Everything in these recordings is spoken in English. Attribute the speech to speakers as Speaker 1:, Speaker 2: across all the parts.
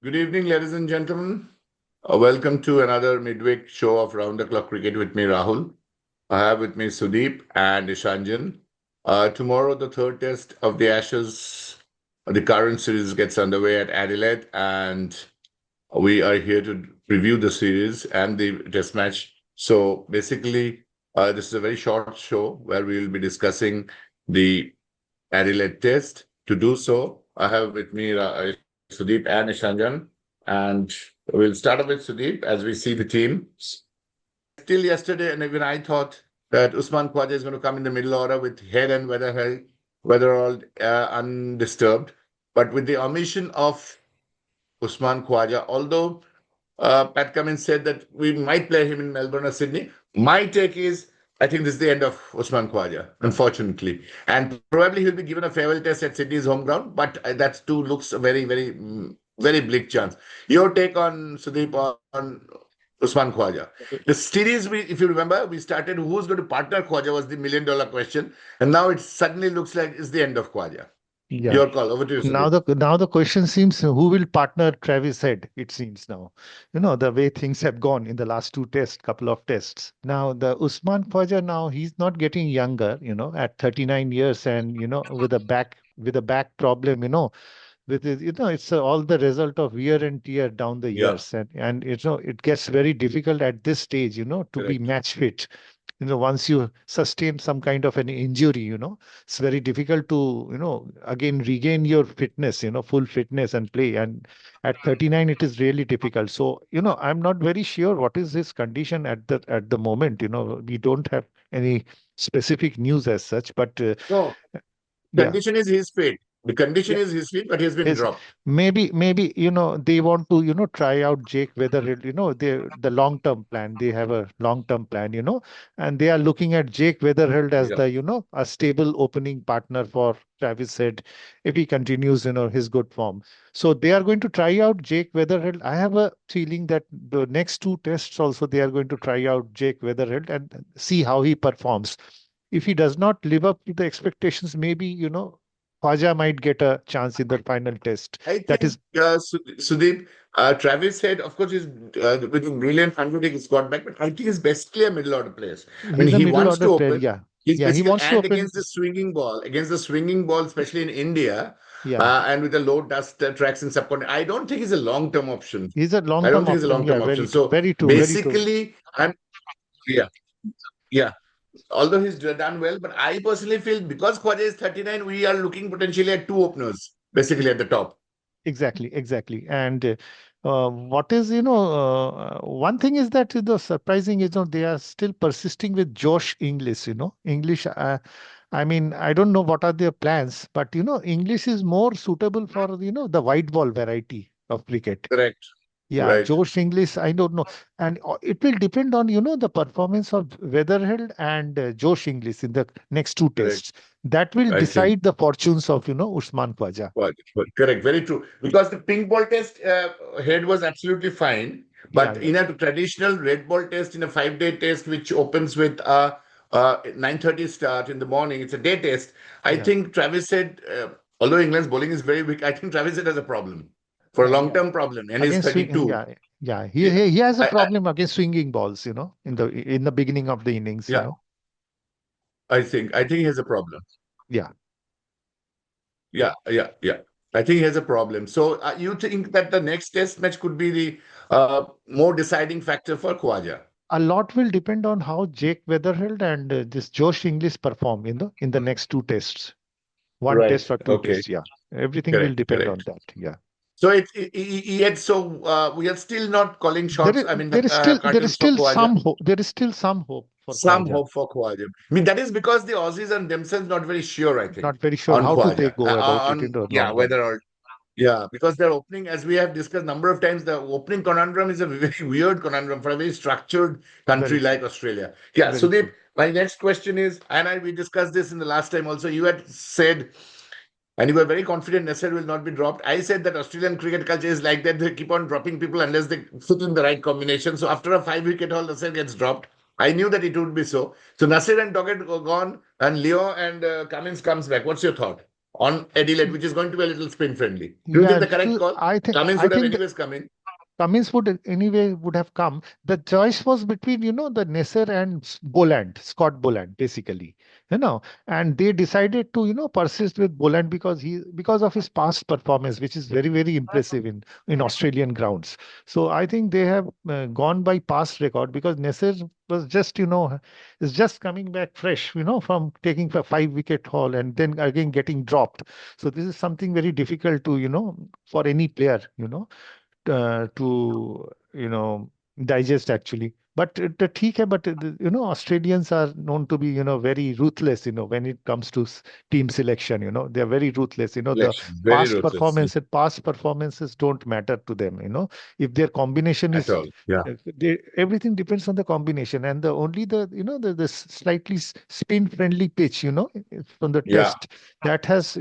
Speaker 1: Good evening, ladies and gentlemen. Welcome to another midweek show of Round the Clock Cricket with me, Rahul. I have with me Sudip and Ishanjan. Tomorrow, the third test of the Ashes, the current series gets underway at Adelaide, and we are here to review the series and the test match. So basically, this is a very short show where we will be discussing the Adelaide Test. To do so, I have with me Sudip and Ishanjan. And we'll start off with Sudip as we see the team. Still yesterday, and even I thought that Usman Khwaja is going to come in the middle order with head and weather all undisturbed. But with the omission of Usman Khwaja, although Pat Cummins said that we might play him in Melbourne or Sydney. My take is I think this is the end of Usman Khwaja, unfortunately. And probably he'll be given a farewell test at Sydney's home ground, but that too looks a very bleak chance. Your take on Sudeep on Usman Khwaja. The series, if you remember, we started who's going to partner Khwaja was the million-dollar question. And now it suddenly looks like it's the end of Khwaja.
Speaker 2: Yeah.
Speaker 1: Your call. Over to you, Sudeep.
Speaker 2: Now the question seems who will partner Travis Head, it seems now. The way things have gone in the last two tests, couple of tests. Now the Usman Khwaja now he's not getting younger, at 39 years and with a back problem, with it, it's all the result of wear and tear down the
Speaker 1: Yeah,
Speaker 2: years and it gets very difficult at this stage, to be
Speaker 1: correct.
Speaker 2: match fit. Once you sustain some kind of an injury, it's very difficult to, again regain your fitness, full fitness and play. And at 39, it is really difficult. So, I'm not very sure what is his condition at the moment. We don't have any specific news as such, but
Speaker 1: No,
Speaker 2: yeah.
Speaker 1: condition is his fate. The condition is his fate, but he's been
Speaker 2: Is
Speaker 1: dropped.
Speaker 2: maybe they want to try out Jake Weatherhill, the long term plan. They have a long term plan, and they are looking at Jake Weatherhill as
Speaker 1: Yeah.
Speaker 2: the a stable opening partner for Travis Head if he continues his good form. So they are going to try out Jake Weatherhill. I have a feeling that the next two tests also they are going to try out Jake Weatherhill and see how he performs. If he does not live up to the expectations, maybe Khwaja might get a chance in the final test.
Speaker 1: I
Speaker 2: That
Speaker 1: think,
Speaker 2: is
Speaker 1: Sudeep, Travis said, of course, he's with a brilliant 100 he's got back, but I think he's basically a middle order player. I mean,
Speaker 2: he's a
Speaker 1: he
Speaker 2: middle
Speaker 1: wants
Speaker 2: order
Speaker 1: to
Speaker 2: player.
Speaker 1: open.
Speaker 2: Yeah,
Speaker 1: He's
Speaker 2: yeah. He
Speaker 1: basically,
Speaker 2: wants to
Speaker 1: and
Speaker 2: open.
Speaker 1: against the swinging ball, especially in India,
Speaker 2: Yeah,
Speaker 1: and with the low dust tracks in subcontinent, I don't think he's a long term option.
Speaker 2: he's a
Speaker 1: I don't
Speaker 2: long-term
Speaker 1: think he's a
Speaker 2: option.
Speaker 1: long term
Speaker 2: Yeah,
Speaker 1: option.
Speaker 2: very true.
Speaker 1: So
Speaker 2: Very true. Very true.
Speaker 1: basically, yeah, yeah. Although he's done well, but I personally feel because Khwaja is 39, we are looking potentially at two openers, basically at the top.
Speaker 2: Exactly, exactly. And what is, one thing is that the surprising is, they are still persisting with Josh English, English. I mean, I don't know what are their plans, but, English is more suitable for, the white ball variety of cricket.
Speaker 1: Correct.
Speaker 2: Yeah,
Speaker 1: Right.
Speaker 2: Josh English, I don't know. And it will depend on, the performance of Weatherhead and Josh English in the next two
Speaker 1: Correct.
Speaker 2: tests. That will
Speaker 1: I think.
Speaker 2: decide the fortunes of, Usman Khwaja.
Speaker 1: Correct. Very true. Because the pink ball test head was absolutely fine,
Speaker 2: Yeah,
Speaker 1: but
Speaker 2: yeah,
Speaker 1: in a traditional red ball test, in a 5 day test, which opens with 9:30 start in the morning, it's a day test. I
Speaker 2: yeah,
Speaker 1: think Travis said, although England's bowling is very weak, I think Travis said has a problem for a
Speaker 2: yeah,
Speaker 1: long
Speaker 2: yeah.
Speaker 1: term problem, and he's
Speaker 2: Against swing,
Speaker 1: 32.
Speaker 2: yeah, yeah. He,
Speaker 1: Yeah,
Speaker 2: he he has a
Speaker 1: I,
Speaker 2: problem against swinging balls, in the beginning of the innings,
Speaker 1: yeah, I think he has a problem.
Speaker 2: Yeah.
Speaker 1: Yeah. I think he has a problem. So you think that the next test match could be the more deciding factor for Khwaja?
Speaker 2: A lot will depend on how Jake Weatherhill and this Josh English perform in the next two tests. One
Speaker 1: Right.
Speaker 2: test or two
Speaker 1: Okay.
Speaker 2: tests, yeah. Everything will
Speaker 1: Correct.
Speaker 2: depend on
Speaker 1: Correct.
Speaker 2: that, yeah.
Speaker 1: So he had we are still not calling
Speaker 2: There
Speaker 1: shots.
Speaker 2: is
Speaker 1: I mean the
Speaker 2: there is still there is
Speaker 1: curtains for
Speaker 2: still
Speaker 1: Khwaja.
Speaker 2: some hope. There is still some hope for
Speaker 1: Some
Speaker 2: Khwaja.
Speaker 1: hope for Khwaja. I mean that is because the Aussies and themselves not very sure. I think
Speaker 2: Not very sure
Speaker 1: on
Speaker 2: how to they
Speaker 1: Khwaja.
Speaker 2: go about it
Speaker 1: On
Speaker 2: in the
Speaker 1: yeah
Speaker 2: long run.
Speaker 1: whether or yeah, because their opening, as we have discussed number of times, the opening conundrum is a very weird conundrum for a very structured country
Speaker 2: Very true.
Speaker 1: like Australia. Yeah,
Speaker 2: Very
Speaker 1: Sudeep,
Speaker 2: true.
Speaker 1: my next question is, we discussed this in the last time also. You had said, and you were very confident Nasser will not be dropped. I said that Australian cricket culture is like that. They keep on dropping people unless they fit in the right combination. So after a 5 wicket haul, Nasser gets dropped. I knew that it would be so. So Nasser and Doggett go gone, and Leo and Cummins comes back. What's your thought on Adelaide, which is going to be a little spin friendly. Do you think
Speaker 2: Yeah,
Speaker 1: the correct call? Cummins
Speaker 2: I
Speaker 1: would have
Speaker 2: think
Speaker 1: anyways come in.
Speaker 2: Cummins would anyway would have come. The choice was between, the Nasser and Boland, Scott Boland, basically, you know, and they decided to, persist with Boland because of his past performance, which is very, very impressive in Australian grounds. So I think they have gone by past record because Nasser was just, is just coming back fresh, from taking a 5 wicket haul and then again getting dropped. So this is something very difficult to, for any player, to digest actually. But ठीक है, but Australians are known to be very ruthless when it comes to team selection. They are very ruthless. The
Speaker 1: Election. Very ruthless.
Speaker 2: past performances don't matter to them. If their combination
Speaker 1: At
Speaker 2: is
Speaker 1: all. Yeah.
Speaker 2: everything depends on the combination and the only the the slightly spin friendly pitch from the
Speaker 1: Yeah.
Speaker 2: test that has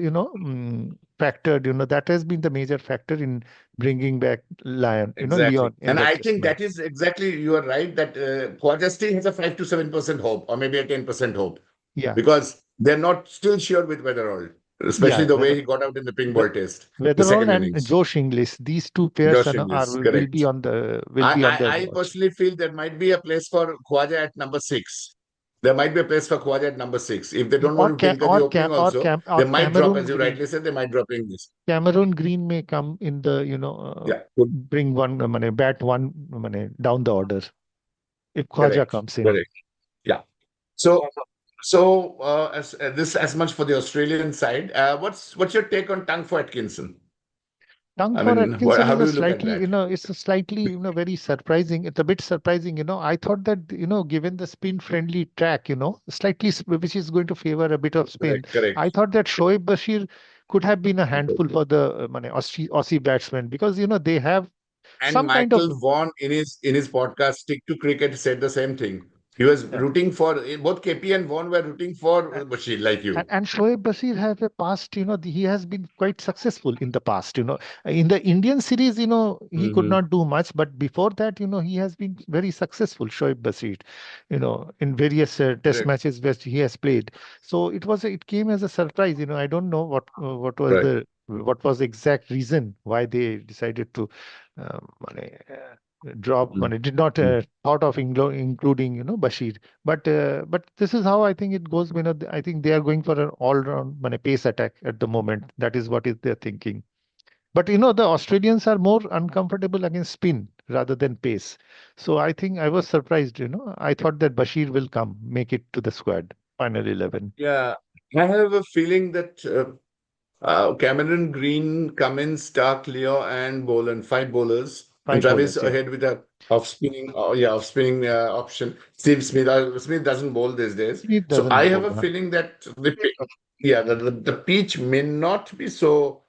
Speaker 2: factored, that has been the major factor in bringing back
Speaker 1: Exactly.
Speaker 2: Leon in
Speaker 1: And
Speaker 2: the
Speaker 1: I
Speaker 2: test
Speaker 1: think that
Speaker 2: match.
Speaker 1: is exactly, you are right, that Quadra still has a 5 to 7% hope, or maybe a 10% hope,
Speaker 2: Yeah,
Speaker 1: because they're not still sure with Weatherall, especially
Speaker 2: yeah.
Speaker 1: the way he got out in the pink
Speaker 2: We-
Speaker 1: ball test, the
Speaker 2: Weatherall
Speaker 1: second
Speaker 2: and
Speaker 1: innings.
Speaker 2: Josh Inglis, these two pairs
Speaker 1: Josh Inglis, correct.
Speaker 2: will be on the
Speaker 1: I
Speaker 2: watch.
Speaker 1: personally feel there might be a place for Khwaja at number six. There might be a place for Khwaja at number six. If they don't want to tinker the opening also, they might drop, as you rightly said, they might drop English.
Speaker 2: Cameron Green may come in the
Speaker 1: Yeah, good.
Speaker 2: bring one bat one down the order if Khwaja
Speaker 1: Correct.
Speaker 2: comes in.
Speaker 1: Correct. Yeah. So, as much for the Australian side. What's your take on Tang for Atkinson?
Speaker 2: Tung
Speaker 1: I
Speaker 2: for
Speaker 1: mean,
Speaker 2: Atkinson
Speaker 1: how
Speaker 2: is
Speaker 1: do you look at that?
Speaker 2: it's a slightly, very surprising. It's a bit surprising. I thought that, given the spin friendly track, slightly, which is going to favor a bit of spin,
Speaker 1: Correct. Correct.
Speaker 2: I thought that Shoaib Bashir could have been a handful for the Aussie batsmen because, they have
Speaker 1: And
Speaker 2: some kind of,
Speaker 1: Michael Vaughan in his podcast Stick to Cricket said the same thing. He was
Speaker 2: yeah.
Speaker 1: rooting for both KP and Vaughan were rooting for Bashir, like you.
Speaker 2: And Shoaib Bashir has a past, he has been quite successful in the past. In the Indian series, he could
Speaker 1: Hmm.
Speaker 2: not do much, but before that, he has been very successful, Shoaib Bashir, in various test
Speaker 1: Correct.
Speaker 2: matches where he has played. So it came as a surprise. I don't know
Speaker 1: Right.
Speaker 2: what was the exact reason why they decided to drop, did not
Speaker 1: Mm.
Speaker 2: thought of including, Bashir. But this is how I think it goes. I think they are going for an all-round pace attack at the moment. That is what is they're thinking. But the Australians are more uncomfortable against spin rather than pace. So I think I was surprised. I thought that Bashir will come, make it to the squad, final 11.
Speaker 1: Yeah, I have a feeling that Cameron Green, Cummins, Stark, Leo, and Boland, five bowlers, and
Speaker 2: Five
Speaker 1: Travis
Speaker 2: bowlers, yeah.
Speaker 1: ahead with a off spinning option. Steve Smith. Smith doesn't bowl these days,
Speaker 2: Smith
Speaker 1: so
Speaker 2: doesn't
Speaker 1: I
Speaker 2: bowl.
Speaker 1: have a
Speaker 2: Huh?
Speaker 1: feeling that the pitch may not be so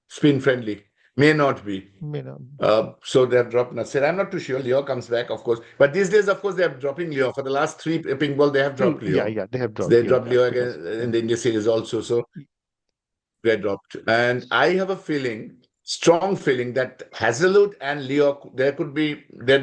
Speaker 1: spin friendly. May not be.
Speaker 2: You know,
Speaker 1: So they have dropped Nasir. I'm not too sure. Leo comes back, of course. But these days, of course, they are dropping Leo. For the last three pink ball, they have dropped
Speaker 2: yeah,
Speaker 1: Leo.
Speaker 2: yeah, they have
Speaker 1: So
Speaker 2: dropped
Speaker 1: they
Speaker 2: Leo,
Speaker 1: dropped
Speaker 2: yeah,
Speaker 1: Leo
Speaker 2: because
Speaker 1: again in the India series also. So they dropped. And I have a feeling, strong feeling, that Hazelwood and Leo, there could be their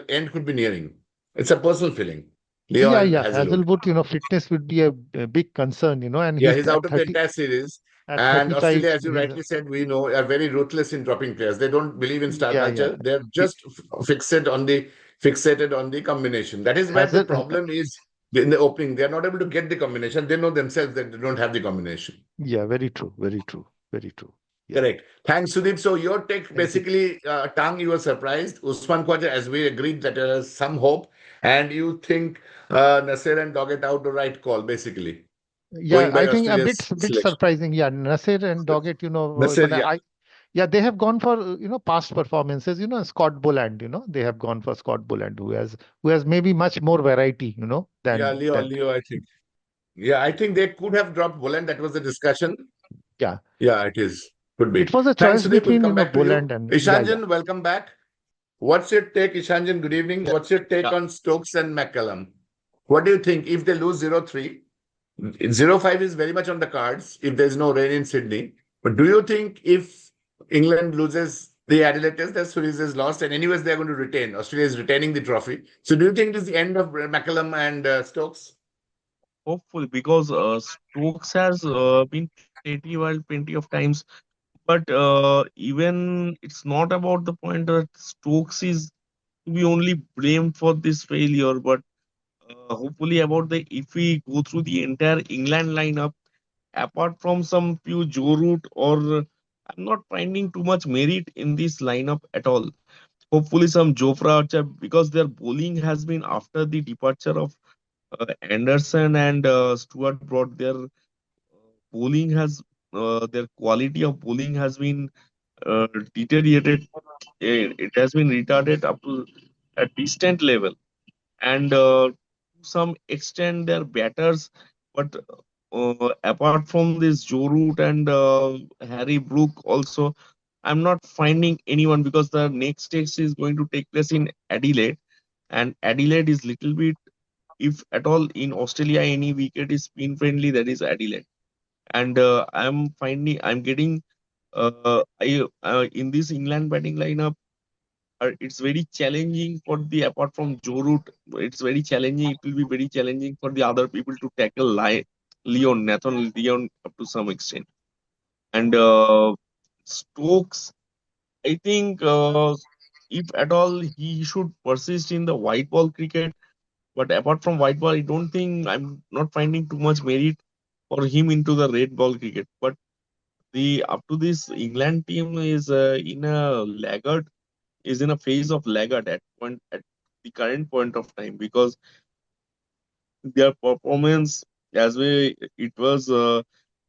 Speaker 1: end could be nearing. It's a personal feeling. Leo
Speaker 2: yeah,
Speaker 1: and
Speaker 2: yeah.
Speaker 1: Hazelwood.
Speaker 2: Hazelwood, fitness would be a big concern, and
Speaker 1: Yeah,
Speaker 2: he's
Speaker 1: he's out of the entire series.
Speaker 2: at
Speaker 1: And
Speaker 2: 35.
Speaker 1: Australia, as you rightly said, we know are very ruthless in dropping players. They don't believe in star
Speaker 2: Yeah, yeah.
Speaker 1: culture. They're
Speaker 2: He-
Speaker 1: just fixated on the combination. That is where the
Speaker 2: Hazel,
Speaker 1: problem is in the opening. They're not able to get the combination. They know themselves that they don't have the combination.
Speaker 2: yeah, very true, very true, very true. Yeah.
Speaker 1: Correct. Thanks, Sudip. So your take
Speaker 2: Thank you.
Speaker 1: basically, Tang, you were surprised. Usman Khwaja, as we agreed, that there is some hope, and you think Nasir and Doggett out the right call, basically,
Speaker 2: Yeah,
Speaker 1: going by
Speaker 2: I think a
Speaker 1: Australia's
Speaker 2: bit
Speaker 1: selection.
Speaker 2: surprising. Yeah, Nasir and Doggett,
Speaker 1: Nasir,
Speaker 2: but
Speaker 1: yeah.
Speaker 2: yeah, they have gone for past performances. Scott Boland. They have gone for Scott Boland, who has maybe much more variety.
Speaker 1: Yeah, Leo,
Speaker 2: Than
Speaker 1: Leo, I think. Yeah, I think they could have dropped Boland. That was the discussion.
Speaker 2: yeah.
Speaker 1: Yeah, it is. Could
Speaker 2: It
Speaker 1: be.
Speaker 2: was a
Speaker 1: Thanks,
Speaker 2: choice
Speaker 1: Sudip. We'll
Speaker 2: between
Speaker 1: come back to you.
Speaker 2: Boland and yeah, yeah.
Speaker 1: Ishanjan, welcome back. What's your take, Ishanjan? Good evening. What's your take on Stokes and McCallum? What do you think if they lose 0-3? 0-5 is very much on the cards if there's no rain in Sydney. But do you think if England loses the Adelaide Test, their series is lost, and anyways they're going to retain? Australia is retaining the trophy. So do you think this is the end of McCallum and Stokes?
Speaker 3: hopefully, because Stokes has been plenty well plenty of times, but even it's not about the point that Stokes is to be only blamed for this failure, but hopefully about the if we go through the entire England lineup, apart from some few Joe Root or I'm not finding too much merit in this lineup at all. Hopefully some Jofra Archer because their bowling has been after the departure of Anderson and Stuart Broad. Their bowling has their quality of bowling has been deteriorated. It has been retarded up to a distant level, and to some extent their batters. But apart from this Joe Root and Harry Brook, also I'm not finding anyone because the next test is going to take place in Adelaide, and Adelaide is little bit, if at all, in Australia any wicket is spin friendly, that is Adelaide. And I'm getting I in this England batting lineup, it's very challenging for the apart from Joe Root, it's very challenging. It will be very challenging for the other people to tackle Nathan Leon up to some extent. And Stokes, I think if at all he should persist in the white ball cricket, but apart from white ball, I don't think I'm not finding too much merit for him into the red ball cricket. But the up to this England team is in a laggard, is in a phase of laggard at the current point of time because their performance as we it was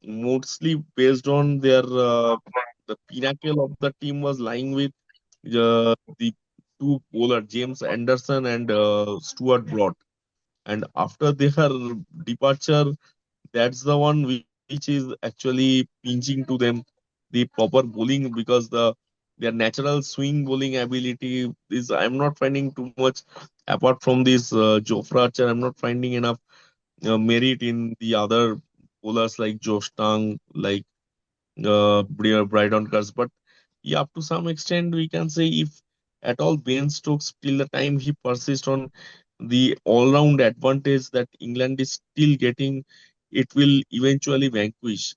Speaker 3: mostly based on their the pinnacle of the team was lying with the two bowler James Anderson and Stuart Broad, and after their departure, that's the one which is actually pinching to them the proper bowling because their natural swing bowling ability is I'm not finding too much apart from this Jofra Archer. I'm not finding enough merit in the other bowlers like Josh Tang, like Brydon Curse. But yeah, up to some extent, we can say if at all Ben Stokes till the time he persists on the all-round advantage that England is still getting, it will eventually vanquish.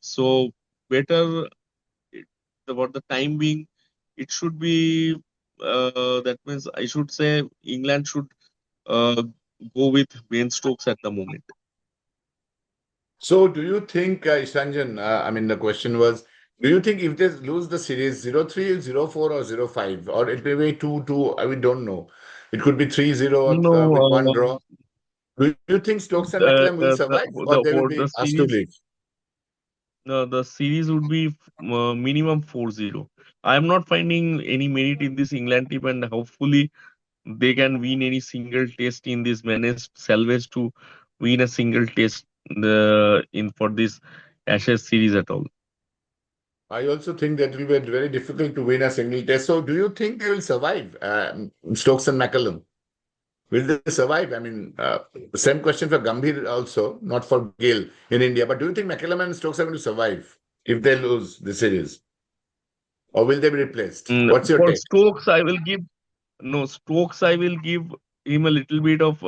Speaker 3: So better about the time being, it should be that means I should say England should uh, go with Ben Stokes at the moment.
Speaker 1: So, do you think, Ishanjan, I mean, the question was, do you think if they lose the series 0-3, 0-4, or 0-5, or it may be 2-2, we don't know. It could be 3-0
Speaker 3: No,
Speaker 1: with one draw. Do you think Stokes and McCallum will survive or they will be
Speaker 3: the
Speaker 1: asked to
Speaker 3: series
Speaker 1: leave?
Speaker 3: would be minimum 4-0. I am not finding any merit in this England team, and hopefully they can win any single test in this managed salvage to win a single test in for this Ashes series at all.
Speaker 1: I also think that it will be very difficult to win a single test. So, do you think they will survive, Stokes and McCallum? Will they survive? I mean, same question for Gambhir also, not for Gill in India. But do you think McCallum and Stokes are going to survive if they lose the series? Or will they be replaced? What's your
Speaker 3: For
Speaker 1: take?
Speaker 3: Stokes, I will give no Stokes. I will give him a little bit of.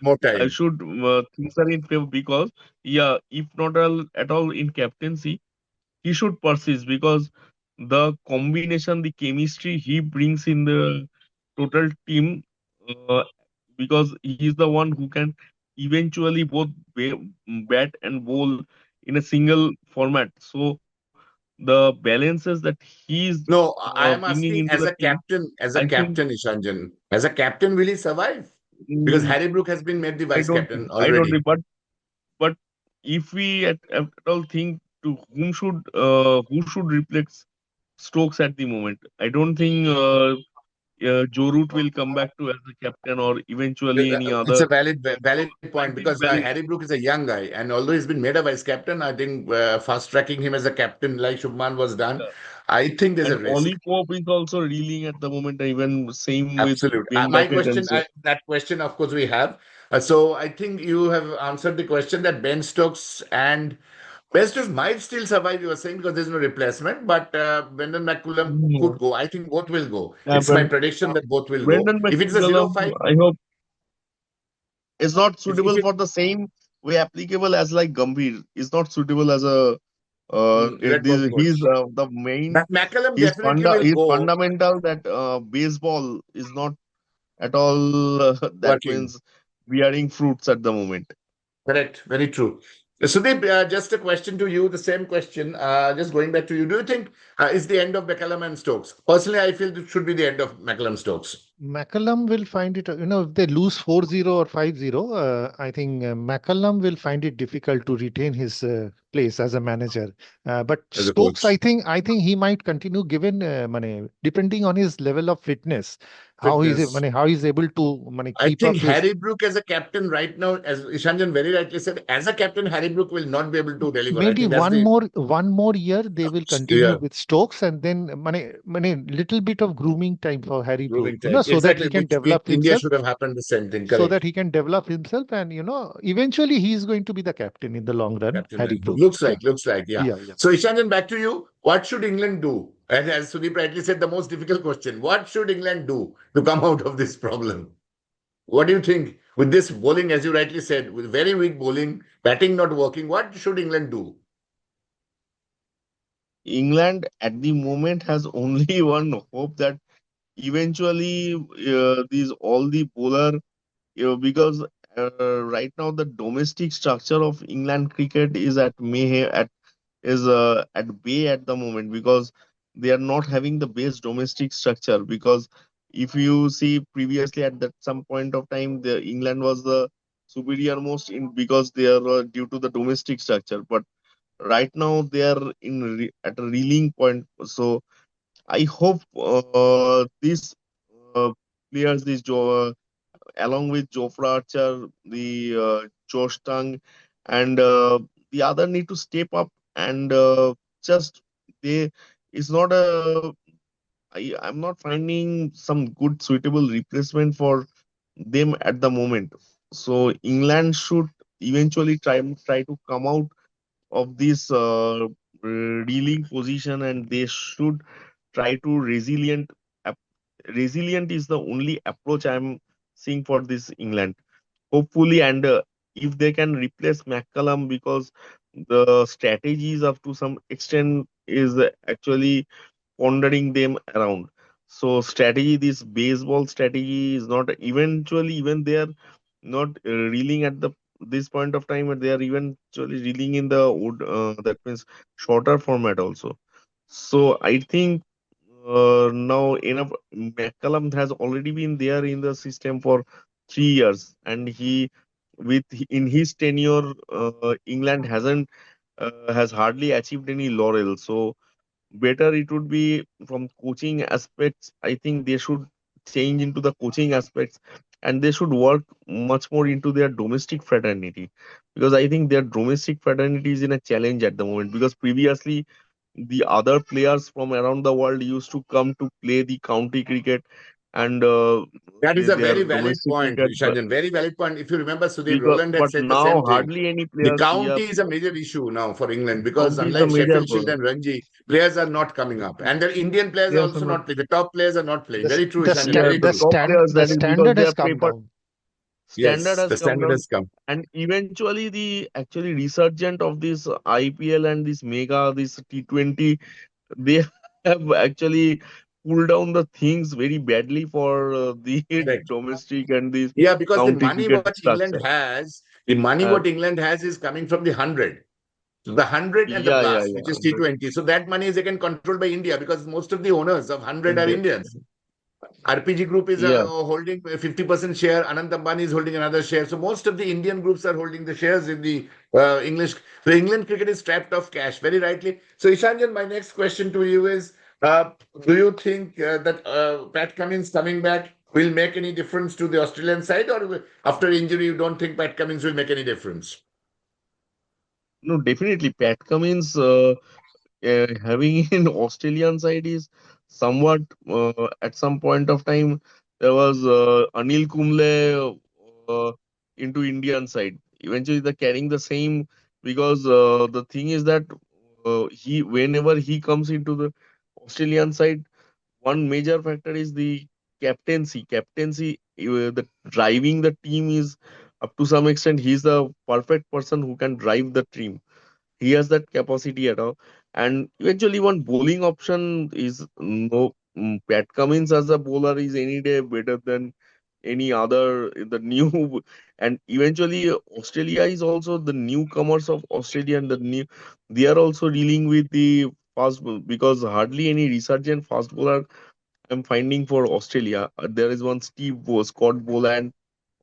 Speaker 1: More
Speaker 3: I
Speaker 1: time.
Speaker 3: should think are in favor because yeah, if not at all in captaincy, he should persist because the combination, the chemistry he brings in the total team, uh, because he is the one who can eventually both bat and bowl in a single format. So the balances that he is
Speaker 1: No, I am
Speaker 3: bringing
Speaker 1: asking
Speaker 3: into the team,
Speaker 1: as
Speaker 3: I
Speaker 1: a
Speaker 3: think
Speaker 1: captain, Ishanjan. As a captain, will he survive? Because
Speaker 3: mm,
Speaker 1: Harry Brook has been made the vice captain
Speaker 3: I don't
Speaker 1: already.
Speaker 3: think, but if we at all think to who should replace Stokes at the moment, I don't think Joe Root will come back to as a captain or eventually any
Speaker 1: It's
Speaker 3: other.
Speaker 1: a valid
Speaker 3: I
Speaker 1: point
Speaker 3: think
Speaker 1: because Harry Brook is a young guy, and although he's been made a vice captain, I think fast tracking him as a captain like Shubman was done. I think there's
Speaker 3: and
Speaker 1: a risk.
Speaker 3: Ollie Pope is also reeling at the moment. Even same with
Speaker 1: Absolute.
Speaker 3: Ben
Speaker 1: My
Speaker 3: Duckett and
Speaker 1: question,
Speaker 3: so.
Speaker 1: that question, of course, we have. So I think you have answered the question that Ben Stokes might still survive, you were saying, because there's no replacement, but Brendan McCullum
Speaker 3: Mm.
Speaker 1: could go. I think both will go.
Speaker 3: Yeah,
Speaker 1: It's my
Speaker 3: but
Speaker 1: prediction that both will go.
Speaker 3: Brendan
Speaker 1: If it's a
Speaker 3: McCullum,
Speaker 1: 0-5,
Speaker 3: I hope is not
Speaker 1: if
Speaker 3: suitable
Speaker 1: it
Speaker 3: for the same. way applicable as like Gambhir is not suitable as a
Speaker 1: Red ball
Speaker 3: this he's
Speaker 1: coach.
Speaker 3: the main
Speaker 1: McCallum definitely will
Speaker 3: he's
Speaker 1: go
Speaker 3: fundamental that baseball is not at all that
Speaker 1: working.
Speaker 3: means bearing fruits at the moment.
Speaker 1: Correct. Very true. Sudeep, just a question to you, the same question. Just going back to you. Do you think is the end of McCallum and Stokes? Personally, I feel it should be the end of McCallum Stokes.
Speaker 2: McCallum will find it, if they lose 4-0 or 5-0, I think McCallum will find it difficult to retain his place as a manager. But
Speaker 1: As a
Speaker 2: Stokes,
Speaker 1: coach.
Speaker 2: I think he might continue given, depending on his level of fitness,
Speaker 1: Fitness.
Speaker 2: how he's able to
Speaker 1: I
Speaker 2: keep
Speaker 1: think
Speaker 2: up his.
Speaker 1: Harry Brook as a captain right now, as Ishanjan very rightly said, as a captain, Harry Brook will not be able to deliver. I
Speaker 2: Maybe
Speaker 1: think that's the
Speaker 2: one more year they will continue
Speaker 1: yeah,
Speaker 2: with Stokes, and then little bit of grooming time for Harry Brook,
Speaker 1: grooming time.
Speaker 2: so that
Speaker 1: Exactly,
Speaker 2: he can
Speaker 1: which with
Speaker 2: develop
Speaker 1: India
Speaker 2: himself,
Speaker 1: should have happened the same thing. Correct.
Speaker 2: and eventually he is going to be the captain in the long run,
Speaker 1: Captain
Speaker 2: Harry
Speaker 1: Harry Brook.
Speaker 2: Brook. Yeah,
Speaker 1: Looks like, yeah.
Speaker 2: yeah, yeah.
Speaker 1: So Ishanjan, back to you. What should England do? And as Sudip rightly said, the most difficult question. What should England do to come out of this problem? What do you think? With this bowling, as you rightly said, with very weak bowling, batting not working, what should England do?
Speaker 3: England at the moment has only one hope that eventually these all the bowler because right now the domestic structure of England cricket is at mayhem at bay at the moment because they are not having the base domestic structure because if you see previously at that some point of time the England was the superior most in because they are due to the domestic structure, but right now they are at a reeling point. So I hope these uh, players, along with Jofra Archer, the Josh Tang, and the other need to step up and just they. It's not a. I'm not finding some good suitable replacement for them at the moment. So England should eventually try to come out of this reeling position, and they should try to resilient is the only approach I'm seeing for this England. Hopefully, and if they can replace McCallum, because the strategies up to some extent is actually pondering them around. So strategy, this baseball strategy is not eventually even they are not reeling at the this point of time, but they are eventually reeling in the that means shorter format also. So I think now enough. McCallum has already been there in the system for 3 years, and in his tenure, England has hardly achieved any laurel. So better it would be from coaching aspects. I think they should change into the coaching aspects, and they should work much more into their domestic fraternity, because I think their domestic fraternity is in a challenge at the moment, because previously the other players from around the world used to come to play the county cricket and
Speaker 1: That is a
Speaker 3: their
Speaker 1: very valid
Speaker 3: domestic
Speaker 1: point,
Speaker 3: cricket,
Speaker 1: Ishanjan. Very valid point. If you remember, Sudhir
Speaker 3: because
Speaker 1: Roland had
Speaker 3: but
Speaker 1: said the
Speaker 3: now
Speaker 1: same thing.
Speaker 3: hardly any
Speaker 1: The
Speaker 3: players. Yeah,
Speaker 1: county is a major issue now for England because
Speaker 3: county is the
Speaker 1: unlike
Speaker 3: major
Speaker 1: Sheffield Shield and Ranji, players are not coming up. And the Indian players are
Speaker 3: players are
Speaker 1: also
Speaker 3: not.
Speaker 1: not playing. The top players are not playing.
Speaker 2: The s-
Speaker 1: Very true,
Speaker 2: the
Speaker 1: Ishanjan.
Speaker 3: Yeah,
Speaker 1: Very
Speaker 3: the
Speaker 2: stand
Speaker 1: true.
Speaker 3: top players,
Speaker 2: the
Speaker 3: that is because
Speaker 2: standard
Speaker 3: they
Speaker 2: has
Speaker 3: are
Speaker 2: come
Speaker 3: paper
Speaker 2: down.
Speaker 3: standard
Speaker 1: Yes,
Speaker 3: has
Speaker 1: the
Speaker 3: come
Speaker 1: standard
Speaker 3: down,
Speaker 1: has come.
Speaker 3: and eventually the actually resurgent of this IPL and this mega this T20, they have actually pulled down the things very badly for the
Speaker 1: Correct.
Speaker 3: domestic and this
Speaker 1: Yeah, because
Speaker 3: county cricket structure.
Speaker 1: The money
Speaker 3: Uh,
Speaker 1: what England has is coming from the 100. So the 100 and the
Speaker 3: yeah, yeah,
Speaker 1: blast,
Speaker 3: yeah.
Speaker 1: which is T20. So that money is again controlled by India because most of the owners of 100 are
Speaker 3: India.
Speaker 1: Indians. RPG Group is
Speaker 3: Yeah.
Speaker 1: holding a 50% share. Anant Ambani is holding another share. So most of the Indian groups are holding the shares in the English. So England cricket is strapped of cash, very rightly. So Ishanjan, my next question to you is: do you think that Pat Cummins coming back will make any difference to the Australian side, or after injury you don't think Pat Cummins will make any difference?
Speaker 3: No, definitely. Pat Cummins having an Australian side is somewhat at some point of time there was Anil Kumble into Indian side. Eventually, they're carrying the same, because the thing is that he whenever he comes into the Australian side, one major factor is the captaincy. The driving the team is up to some extent, he's the perfect person who can drive the team. He has that capacity at all. And eventually, one bowling option is no. Pat Cummins as a bowler is any day better than any other. The new and eventually Australia is also the newcomers of Australia, and they are also dealing with the because hardly any resurgent fast bowler I'm finding for Australia. There is one Scott Boland,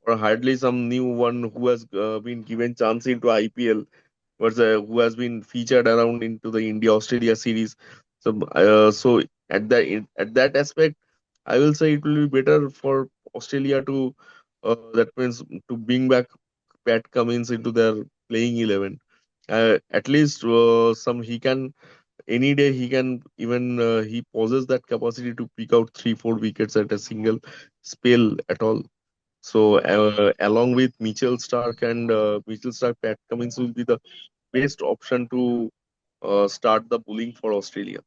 Speaker 3: or hardly some new one who has been given chance into IPL, who has been featured around into the India Australia series. So at that aspect, I will say it will be better for Australia to that means to bring back Pat Cummins into their playing 11. At least some he can any day he can even he possesses that capacity to pick out 3 4 wickets at a single spell at all. So along with Mitchell Stark, Pat Cummins will be the best option to start the bowling for Australia.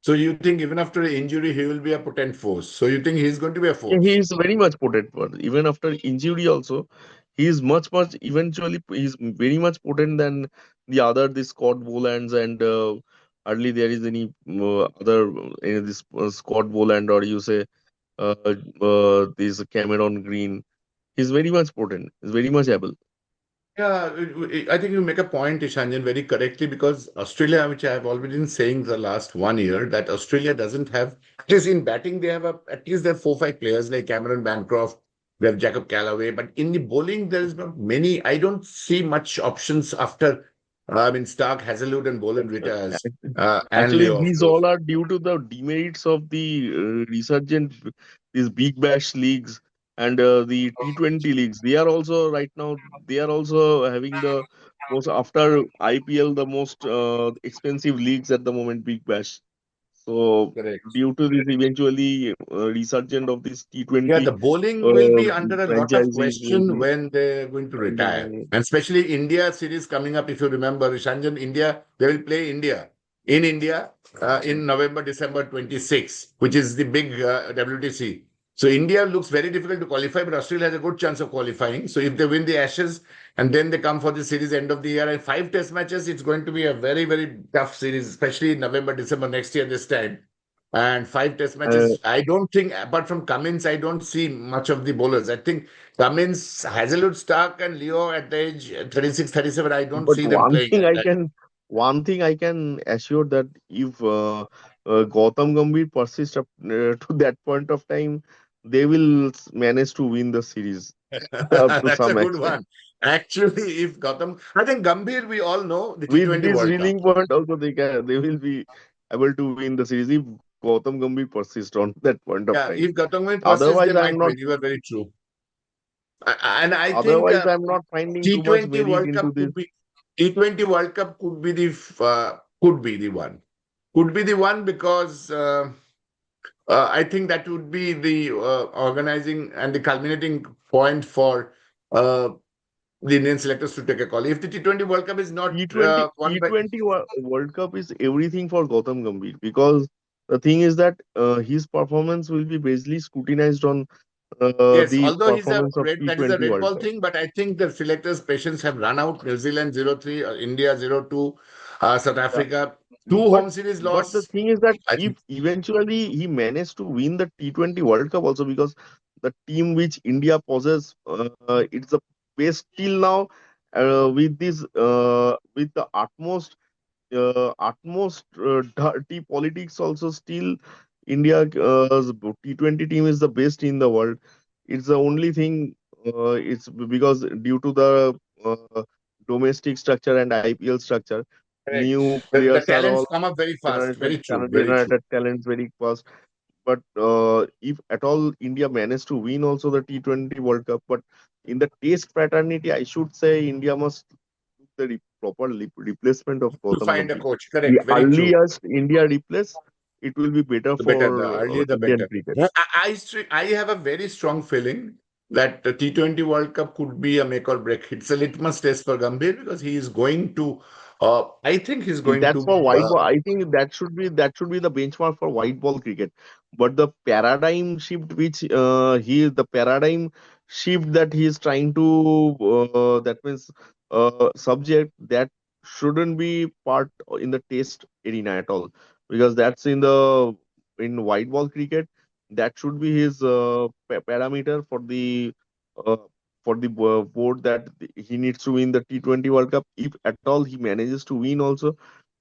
Speaker 1: So you think even after an injury, he will be a potent force. So you think he's going to be a
Speaker 3: Yeah, he
Speaker 1: force?
Speaker 3: is very much potent. But even after injury, also, he is much. Eventually, he's very much potent than the Scott Bolands, and hardly there is any other this Scott Boland, or you say uh, this Cameron Green. He's very much potent. He's very much able.
Speaker 1: Yeah, I think you make a point, Ishanjan, very correctly because Australia, which I have already been saying the last 1 year, that Australia doesn't have, at least in batting, they have at least they have 4 5 players like Cameron Bancroft, they have Jacob Callaway, but in the bowling, there is not many. I don't see much options after, I mean, Stark, Hazlewood, and Boland retires, and
Speaker 3: Actually,
Speaker 1: Leo, of
Speaker 3: these
Speaker 1: course.
Speaker 3: all are due to the demerits of the these big bash leagues and the T20 leagues. They are also right now, they are also having the most, after IPL, the most expensive leagues at the moment, big bash. So
Speaker 1: Correct.
Speaker 3: due to this eventually resurgent of this
Speaker 1: Yeah,
Speaker 3: T20
Speaker 1: the bowling will
Speaker 3: uh,
Speaker 1: be under a lot of
Speaker 3: franchises will
Speaker 1: question
Speaker 3: be
Speaker 1: when they're going to retire.
Speaker 3: uh,
Speaker 1: And especially India series coming up, if you remember, Ishanjan, India, they will play India in India in November, December 26, which is the big WTC. So India looks very difficult to qualify, but Australia has a good chance of qualifying. So if they win the Ashes and then they come for the series end of the year and 5 test matches, it's going to be a very, very tough series, especially in November, December next year this time. And 5 test matches, I don't think, apart from Cummins, I don't see much of the bowlers. I think Cummins, Hazlewood, Stark, and Leo at the age 36, 37, I don't
Speaker 3: But
Speaker 1: see them playing at that.
Speaker 3: one thing I can assure that if Gautam Gambhir persists to that point of time, they will manage to win the series up to
Speaker 1: That's a
Speaker 3: some
Speaker 1: good
Speaker 3: extent.
Speaker 1: one. Actually, if Gautam, I think Gambhir, we all know the
Speaker 3: With
Speaker 1: T20
Speaker 3: this
Speaker 1: World Cup.
Speaker 3: reeling point, also they will be able to win the series if Gautam Gambhir persists on that point of
Speaker 1: Yeah,
Speaker 3: time.
Speaker 1: if Gautam Gambhir persists,
Speaker 3: Otherwise,
Speaker 1: they might win. You are very true. And I think
Speaker 3: I'm not finding too much
Speaker 1: T20
Speaker 3: merit
Speaker 1: World
Speaker 3: into
Speaker 1: Cup
Speaker 3: this.
Speaker 1: could be T20 World Cup could be the one. Could be the one because I think that would be the organizing and the culminating point for the Indian selectors to take a call. If the T20 World Cup is not won by,
Speaker 3: World Cup is everything for Gautam Gambhir, because the thing is that his performance will be basically scrutinized on
Speaker 1: yes,
Speaker 3: the
Speaker 1: although he's a
Speaker 3: performance of
Speaker 1: red, that is a
Speaker 3: T20
Speaker 1: red
Speaker 3: World
Speaker 1: ball
Speaker 3: Cup.
Speaker 1: thing, but I think the selectors' patience have run out. New Zealand 0-3, India 0-2, South
Speaker 3: Yeah.
Speaker 1: Africa, two
Speaker 3: But
Speaker 1: home series
Speaker 3: the
Speaker 1: loss.
Speaker 3: thing is that
Speaker 1: I
Speaker 3: if
Speaker 1: think
Speaker 3: eventually he managed to win the T20 World Cup also, because the team which India possesses, it's the best till now, with the utmost dirty politics also, still India's T20 team is the best in the world. It's the only thing, it's because due to the domestic structure and IPL structure,
Speaker 1: correct.
Speaker 3: new
Speaker 1: The
Speaker 3: players are
Speaker 1: talents
Speaker 3: all
Speaker 1: come up very fast. Very true. Very true.
Speaker 3: generated talents very fast. But if at all India managed to win also the T20 World Cup, but in the test fraternity, I should say India must look the proper replacement of
Speaker 1: To
Speaker 3: Gautam
Speaker 1: find a
Speaker 3: Gambhir.
Speaker 1: coach.
Speaker 3: The
Speaker 1: Correct. Very true.
Speaker 3: earliest India replace, it will be better
Speaker 1: The better, the
Speaker 3: for
Speaker 1: earlier, the
Speaker 3: Indian
Speaker 1: better.
Speaker 3: cricket.
Speaker 1: Yeah, I have a very strong feeling that the T20 World Cup could be a make or break. It's a litmus test for Gambhir because he is going to, I think he's going
Speaker 3: That's
Speaker 1: to,
Speaker 3: for white ball. I think that should be the benchmark for white ball cricket. But the paradigm shift that he is trying to, that means subject that shouldn't be part in the test arena at all, because that's in white ball cricket. That should be his parameter uh, for the board, that he needs to win the T20 World Cup. If at all he manages to win also,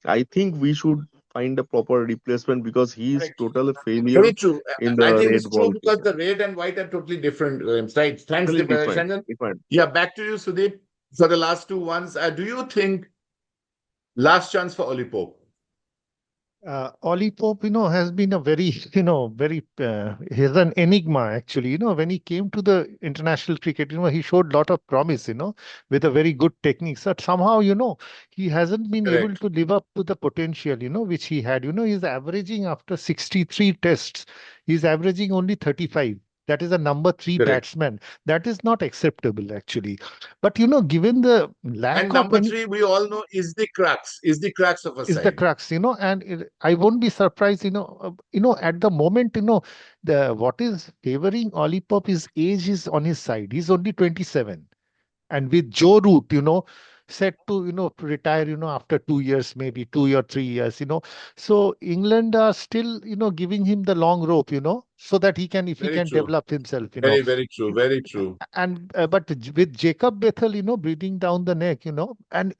Speaker 3: I think we should find a proper replacement, because he is
Speaker 1: Correct.
Speaker 3: total failure
Speaker 1: Very true.
Speaker 3: in
Speaker 1: I
Speaker 3: the
Speaker 1: think
Speaker 3: red
Speaker 1: it's true
Speaker 3: ball
Speaker 1: because
Speaker 3: cricket.
Speaker 1: the red and white are totally different right? Thanks,
Speaker 3: Totally different.
Speaker 1: Shannon.
Speaker 3: Different.
Speaker 1: Yeah, back to you, Sudip. For the last two ones, do you think last chance for Oli Pope?
Speaker 2: Ollie Pope, has been a very, he's an enigma actually. When he came to the international cricket, he showed a lot of promise, with a very good technique. But somehow, he hasn't been able
Speaker 1: Correct.
Speaker 2: to live up to the potential, which he had. He's averaging after 63 tests, he's averaging only 35. That is a number three
Speaker 1: Correct.
Speaker 2: batsman. That is not acceptable, actually. But, given the lack
Speaker 1: And
Speaker 2: of
Speaker 1: number
Speaker 2: any
Speaker 1: three, we all know is the crux of a
Speaker 2: is the
Speaker 1: side.
Speaker 2: crux, and I won't be surprised, at the moment, the what is favoring Olipop, his age is on his side. He's only 27. And with Joe Root, set to, retire, after 2 years, maybe 2 or 3 years, So England are still, giving him the long rope, so that if he
Speaker 1: Very
Speaker 2: can
Speaker 1: true.
Speaker 2: develop himself,
Speaker 1: Very, very true. Very true.
Speaker 2: and but with Jacob Bethel, breathing down the neck, and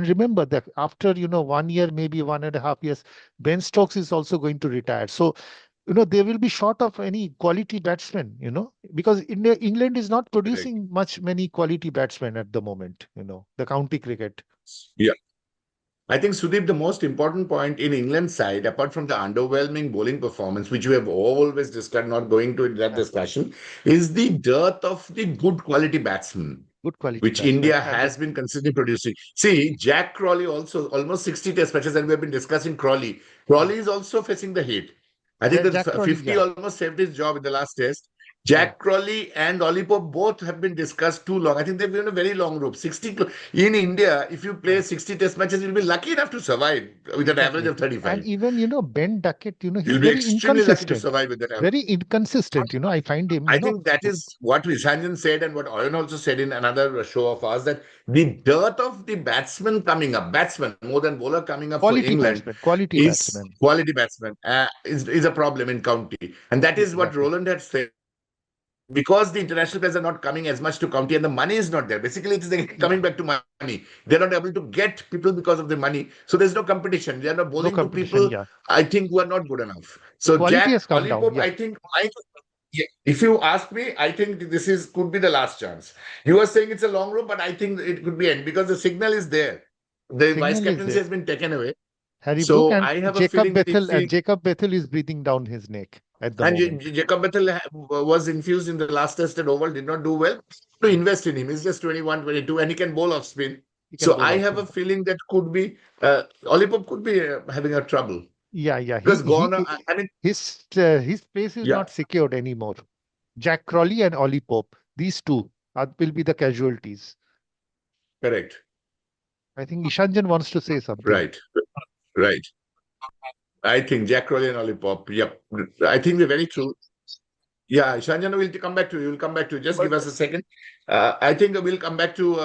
Speaker 2: remember that after 1 year, maybe 1.5 years, Ben Stokes is also going to retire. So they will be short of any quality batsmen, because England is not
Speaker 1: Correct.
Speaker 2: producing many quality batsmen at the moment. The county cricket.
Speaker 1: Yeah. I think, Sudip, the most important point in England's side, apart from the underwhelming bowling performance, which we have always discussed, not going to that
Speaker 2: Yeah,
Speaker 1: discussion, is the dearth of the good quality batsmen,
Speaker 2: good quality
Speaker 1: which
Speaker 2: batsmen,
Speaker 1: India
Speaker 2: and
Speaker 1: has been consistently producing. See, Jack Crawley also almost 60 test matches, and we have been discussing Crawley.
Speaker 2: yeah,
Speaker 1: Crawley is also facing the heat. I think the
Speaker 2: Jack Crawley,
Speaker 1: 50
Speaker 2: yeah,
Speaker 1: almost saved his job in the last test.
Speaker 2: yeah,
Speaker 1: Jack Crawley and Ollie Pope both have been discussed too long. I think they've been a very long rope. 60 in India, if you play
Speaker 2: yeah.
Speaker 1: 60 test matches, you'll be lucky enough to survive with an average
Speaker 2: Exactly.
Speaker 1: of
Speaker 2: And
Speaker 1: 35.
Speaker 2: even, Ben Duckett, he's
Speaker 1: You'll be
Speaker 2: very
Speaker 1: extremely lucky to
Speaker 2: inconsistent.
Speaker 1: survive with that average.
Speaker 2: Very inconsistent, I find him,
Speaker 1: I think that is what Ishanjan said and what Owen also said in another show of ours, that the dearth of the batsman coming up, batsman more than bowler coming up for England,
Speaker 2: quality
Speaker 1: is
Speaker 2: batsman.
Speaker 1: quality batsman, is a problem in county. And that is what
Speaker 2: Exactly.
Speaker 1: Roland had said. Because the international players are not coming as much to county and the money is not there. Basically, it is again
Speaker 2: Yeah.
Speaker 1: coming back to money. They're not able to get people because of the money. So there's no competition. They are not
Speaker 2: No
Speaker 1: bowling to
Speaker 2: competition.
Speaker 1: people,
Speaker 2: Yeah.
Speaker 1: I think, who are not good enough.
Speaker 2: The
Speaker 1: So
Speaker 2: quality has
Speaker 1: Jack
Speaker 2: come down.
Speaker 1: Olipop,
Speaker 2: Yeah.
Speaker 1: I think, yeah, if you ask me, I think this is could be the last chance. You are saying it's a long road, but I think it could be end because the signal is there. The vice
Speaker 2: Signal is
Speaker 1: captaincy
Speaker 2: there.
Speaker 1: has been taken away.
Speaker 2: Harry Brook
Speaker 1: So
Speaker 2: and
Speaker 1: I have a
Speaker 2: Jacob
Speaker 1: feeling that if
Speaker 2: Bethel, and
Speaker 1: we
Speaker 2: Jacob Bethel is breathing down his neck at the
Speaker 1: and
Speaker 2: moment.
Speaker 1: Jacob Bethel was infused in the last test at Oval, did not do well. To invest in him, he's just 21, 22, and he can bowl off spin.
Speaker 2: He can
Speaker 1: So
Speaker 2: bowl
Speaker 1: I
Speaker 2: off
Speaker 1: have a
Speaker 2: spin.
Speaker 1: feeling that could be Olipop could be having a trouble
Speaker 2: Yeah, yeah.
Speaker 1: because gone. I mean,
Speaker 2: His place is
Speaker 1: yeah,
Speaker 2: not secured anymore. Jack Crawley and Ollie Pope, these two will be the casualties.
Speaker 1: correct,
Speaker 2: I think Ishanjan wants to say something.
Speaker 1: right, right. I think Jack Crowley and Olipop. Yep, I think they're very true. Yeah, Shanjana, we'll come back to you. We'll come back to you. Just
Speaker 3: But
Speaker 1: give us a second. I think we'll come back to.